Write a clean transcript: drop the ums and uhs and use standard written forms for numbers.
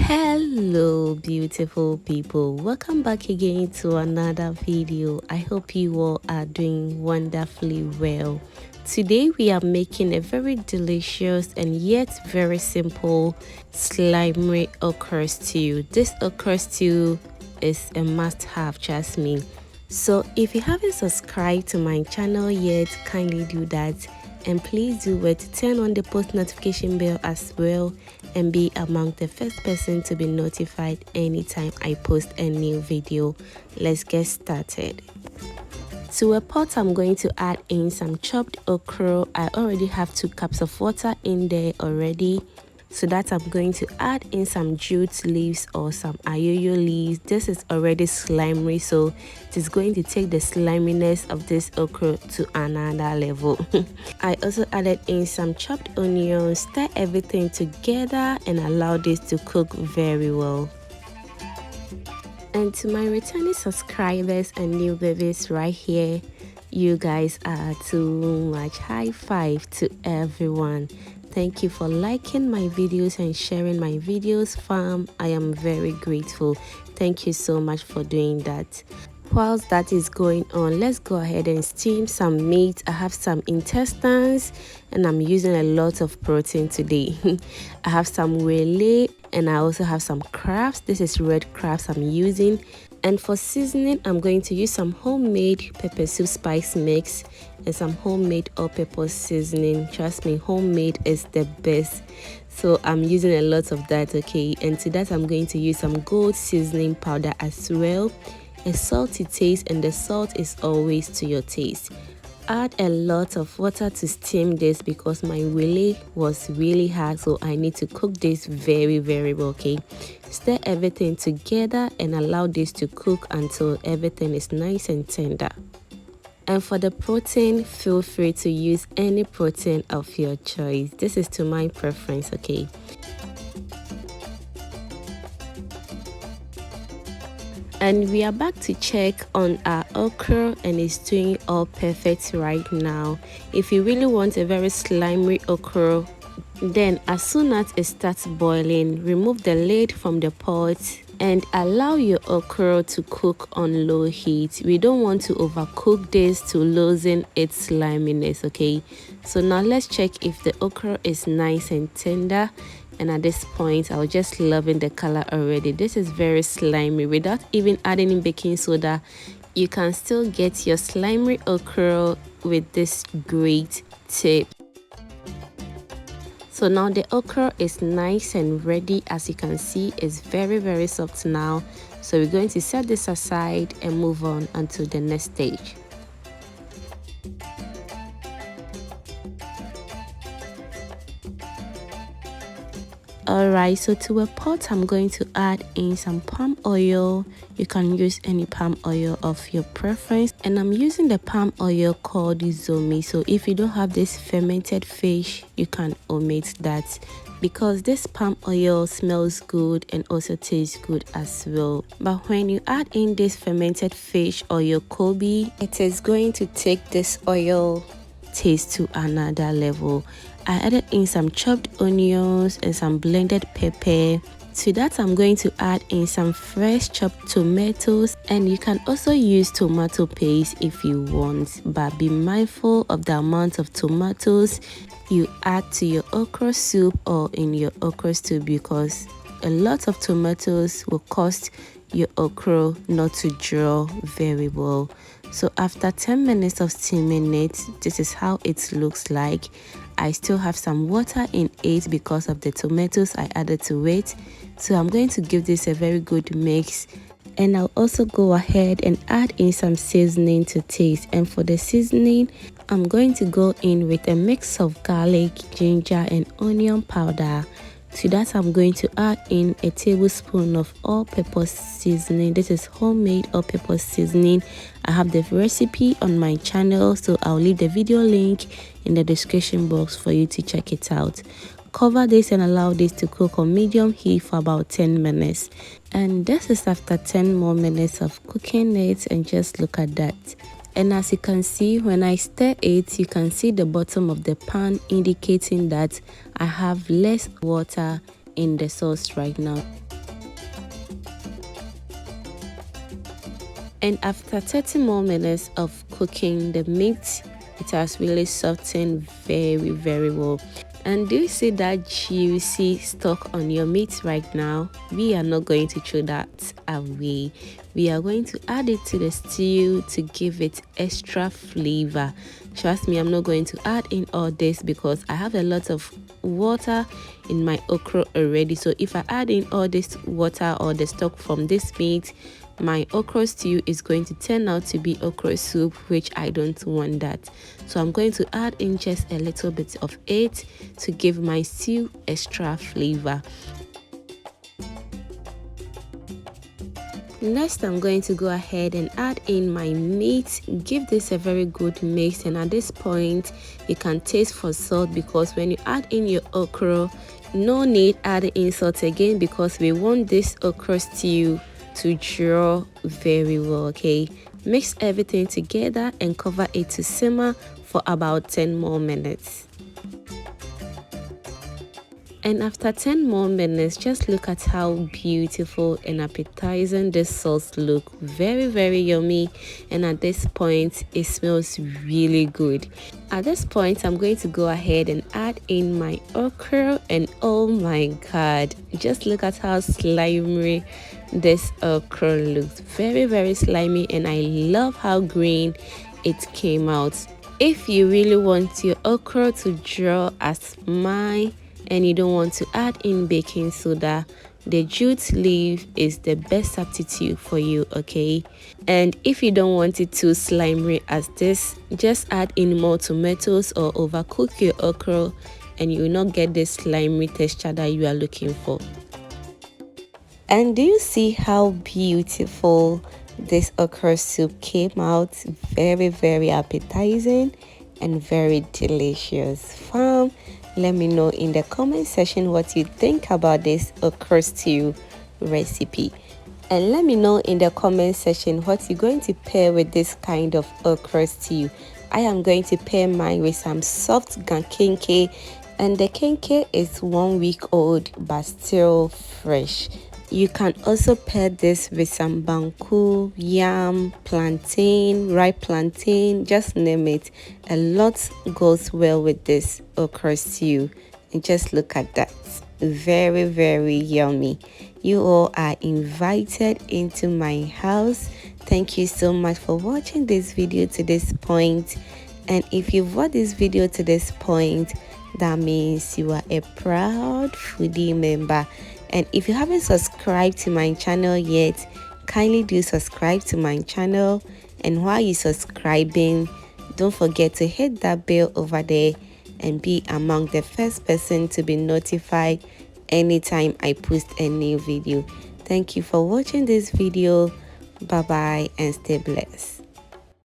Hello beautiful people, welcome back again to another video. I hope you all are doing wonderfully well. Today we are making a very delicious and yet very simple slimy okra stew. This okra stew is a must-have, trust me. So if you haven't subscribed to my channel yet, kindly do that, and please do it to turn on the post notification bell as well and be among the first person to be notified anytime I post a new video. Let's get started. To a pot, I'm going to add in some chopped okra. I already have 2 cups of water in there already. So that I'm going to add in some jute leaves or some ayoyo leaves. This is already slimy, so it is going to take the sliminess of this okra to another level. I also added in some chopped onions. Stir everything together and allow this to cook very well. And to my returning subscribers and new babies right here, you guys are too much. High five to everyone. Thank you for liking my videos and sharing my videos, fam. I am very grateful. Thank you so much for doing that. Whilst that is going on, let's go ahead and steam some meat. I have some intestines and I'm using a lot of protein today. I have some Weley and I also have some crabs. This is red crabs I'm using. And for seasoning, I'm going to use some homemade pepper soup spice mix and some homemade all-purpose seasoning. Trust me, homemade is the best. So I'm using a lot of that, okay? And to that, I'm going to use some gold seasoning powder as well. A salty taste, and the salt is always to your taste. Add a lot of water to steam this because my Weley was really hard, so I need to cook this very well, okay? Stir everything together and allow this to cook until everything is nice and tender. And for the protein, feel free to use any protein of your choice. This is to my preference, okay? And we are back to check on our okra, and it's doing all perfect right now. If you really want a very slimy okra, then as soon as it starts boiling, remove the lid from the pot and allow your okra to cook on low heat. We don't want to overcook this to loosen its sliminess, okay? So now let's check if the okra is nice and tender. And at this point, I was just loving the color already. This is very slimy. Without even adding in baking soda, you can still get your slimy okra with this great tip. So now the okra is nice and ready. As you can see, it's very soft now. So we're going to set this aside and move on until the next stage. Alright, so to a pot, I'm going to add in some palm oil. You can use any palm oil of your preference, and I'm using the palm oil called Zomi. So if you don't have this fermented fish, you can omit that because this palm oil smells good and also tastes good as well. But when you add in this fermented fish or your Kobe, it is going to take this oil taste to another level. I added in some chopped onions and some blended pepper. To that, I'm going to add in some fresh chopped tomatoes, and you can also use tomato paste if you want, but be mindful of the amount of tomatoes you add to your okra soup or in your okra stew, because a lot of tomatoes will cause your okra not to draw very well. So after 10 minutes of steaming it, this is how it looks like. I still have some water in it because of the tomatoes I added to it. So I'm going to give this a very good mix, and I'll also go ahead and add in some seasoning to taste. And for the seasoning, I'm going to go in with a mix of garlic, ginger and onion powder. To that, I'm going to add in a tablespoon of all-purpose seasoning. This is homemade all-purpose seasoning. I have the recipe on my channel, so I'll leave the video link in the description box for you to check it out. Cover this and allow this to cook on medium heat for about 10 minutes. And this is after 10 more minutes of cooking it, and just look at that. And as you can see, when I stir it, you can see the bottom of the pan indicating that I have less water in the sauce right now. And after 30 more minutes of cooking the meat, it has really softened very well. And do you see that juicy stock on your meat right now? We are not going to throw that away. We are going to add it to the stew to give it extra flavor. Trust me, I'm not going to add in all this because I have a lot of water in my okra already. So if I add in all this water or the stock from this meat, my okra stew is going to turn out to be okra soup, which I don't want that. So I'm going to add in just a little bit of it to give my stew extra flavor. Next, I'm going to go ahead and add in my meat. Give this a very good mix, and at this point you can taste for salt, because when you add in your okra, no need adding in salt again, because we want this okra stew to draw very well. Okay, mix everything together and cover it to simmer for about 10 more minutes. And after 10 more minutes, just look at how beautiful and appetizing this sauce look. Very yummy, and at this point it smells really good. At this point, I'm going to go ahead and add in my okra, and oh my god, just look at how slimy this okra looks. Very slimy, and I love how green it came out. If you really want your okra to draw as mine and you don't want to add in baking soda, the jute leaf is the best substitute for you. Okay, and if you don't want it too slimy as this, just add in more tomatoes or overcook your okra, and you will not get the slimy texture that you are looking for. And do you see how beautiful this okra soup came out? Very appetizing and very delicious. Fam, let me know in the comment section what you think about this okra stew recipe, and let me know in the comment section what you're going to pair with this kind of okra stew. I am going to pair mine with some soft gankenke, and the kenke is 1 week old but still fresh. You can also pair this with some banku, yam, plantain, ripe plantain, just name it. A lot goes well with this okra stew. And just look at that. Very yummy. You all are invited into my house. Thank you so much for watching this video to this point. And if you've watched this video to this point, that means you are a proud foodie member. And if you haven't subscribed to my channel yet, kindly do subscribe to my channel. And while you're subscribing, don't forget to hit that bell over there and be among the first person to be notified anytime I post a new video. Thank you for watching this video. Bye bye and stay blessed.